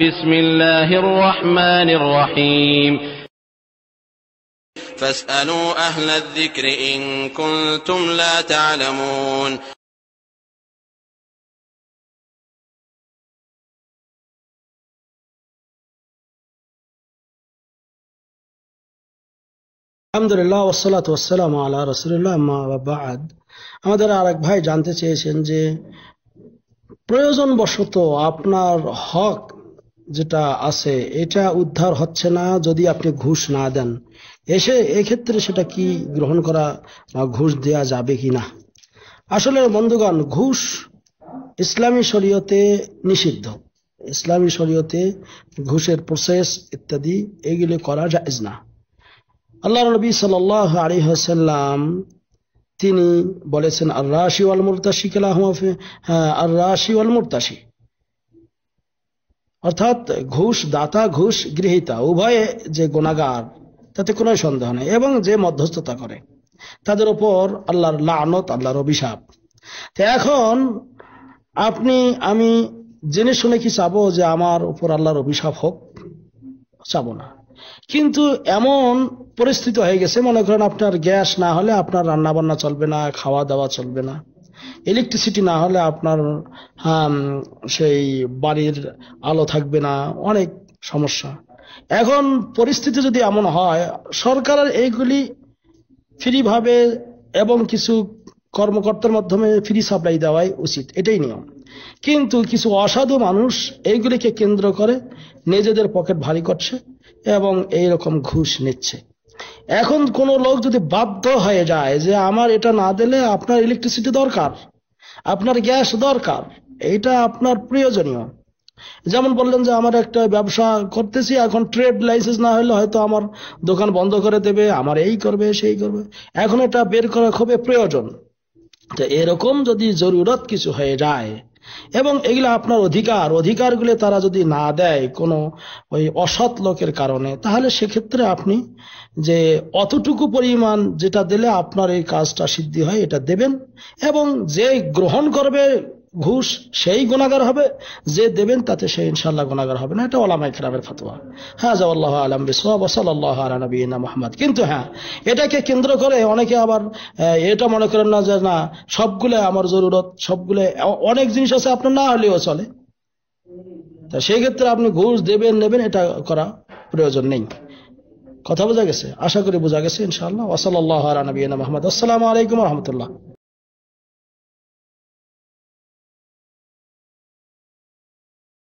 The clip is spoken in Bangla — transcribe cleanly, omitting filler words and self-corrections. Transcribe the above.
بسم الله الرحمن الرحيم فاسألوا أهل الذكر إن كنتم لا تعلمون আলহামদুলিল্লাহ ওয়াসসালাতু ওয়াসসালামু আলা রাসূলিল্লাহ আম্মা বা'দ। আমাদের আরেক ভাই জানতে চেয়েছেন যে প্রয়োজনবশত আপনার হক যেটা আছে এটা উদ্ধার হচ্ছে না যদি আপনি ঘুষ না দেন, এক্ষেত্রে সেটা কি গ্রহণ করা বা ঘুষ দেয়া যাবে কিনা? আসলে বন্ধুগণ, ঘুষ ইসলামী শরীয়তে নিষিদ্ধ। ইসলামী শরীয়তে ঘুষের প্রসেস ইত্যাদি এগুলি করা জায়েজ না। আল্লাহর নবী সাল্লাল্লাহু আলাইহি ওয়াসাল্লাম তিনি বলেছেন আর রাশি ওয়াল মুরতাশি কালাহুমা ফি আর রাশি ওয়াল মুরতাশি, অর্থাৎ ঘুষ দাতা ঘুষ গৃহীতা উভয়ে যে গুনাহগার তাতে কোনো সন্দেহ নেই, এবং যে মধ্যস্থতা করে তাদের উপর আল্লাহর লানত, আল্লাহর অভিশাপ। তো এখন আমি জেনে শুনে কি চাবো যে আমার উপর আল্লাহর অভিশাপ হোক? চাবো না। কিন্তু এমন পরিস্থিতি হয়ে গেছে, মনে করেন আপনার গ্যাস না হলে আপনার রান্না বান্না চলবে না, খাওয়া দাওয়া চলবে না, ইলেকট্রিসিটি না হলে আপনার সেই বাড়ির আলো থাকবে না, অনেক সমস্যা। এখন পরিস্থিতি যদি এমন হয়, সরকারের এইগুলি ফ্রি ভাবে এবং কিছু কর্মকর্তার মাধ্যমে ফ্রি সাপ্লাই দেওয়াই উচিত, এটাই নিয়ম। কিন্তু কিছু অসাধু মানুষ এইগুলিকে কেন্দ্র করে নিজেদের পকেট ভারী করছে এবং এইরকম ঘুষ নিচ্ছে। এখন কোন লোক যদি বাধ্য হয়ে যায় যে আমার এটা না দিলে আপনার ইলেকট্রিসিটি দরকার, আপনার গ্যাস দরকার, এটা আপনার প্রয়োজনীয়, যেমন বললেন যে আমার একটা ব্যবসা করতেছি, এখন ট্রেড লাইসেন্স না হলে হয়তো আমার দোকান বন্ধ করে দেবে, আমার এই করবে সেই করবে, এখন এটা বের করা খুবই প্রয়োজন। তো এরকম যদি জরুরত কিছু হয়ে যায় এবং এগুলো আপনার অধিকারগুলো তারা যদি না দেয় কোনো ওই অসৎ লোকের কারণে, তাহলে সেক্ষেত্রে আপনি যে অতটুকু পরিমাণ যেটা দিলে আপনার এই কাজটা সিদ্ধি হয় এটা দেবেন, এবং যে গ্রহণ করবে ঘুষ সেই গুনাহগার হবে, যে দেবেন তাতে সে ইনশাআল্লাহ গুনাহগার হবে না। এটা উলামায়ে কেরামের ফতোয়া। হাযা ওয়াল্লাহু আ'লাম বিসওয়াব ওয়া সাল্লাল্লাহু আলা নবিয়িনা মুহাম্মদ। কিন্তু হ্যাঁ, এটাকে কেন্দ্র করে অনেকে আবার এটা মনে করেন না যে না সবগুলো আমার জরুরত, সবগুলো অনেক জিনিস আছে আপনার না হলেও চলে, তা সেই ক্ষেত্রে আপনি ঘুষ দেবেন নেবেন এটা করা প্রয়োজন নেই। কথা বোঝা গেছে? আশা করি বোঝা গেছে ইনশাআল্লাহ। ওয়া সাল্লাল্লাহু আলা নবিয়িনা মুহাম্মদ। আসসালামু আলাইকুম ওয়া রাহমাতুল্লাহ।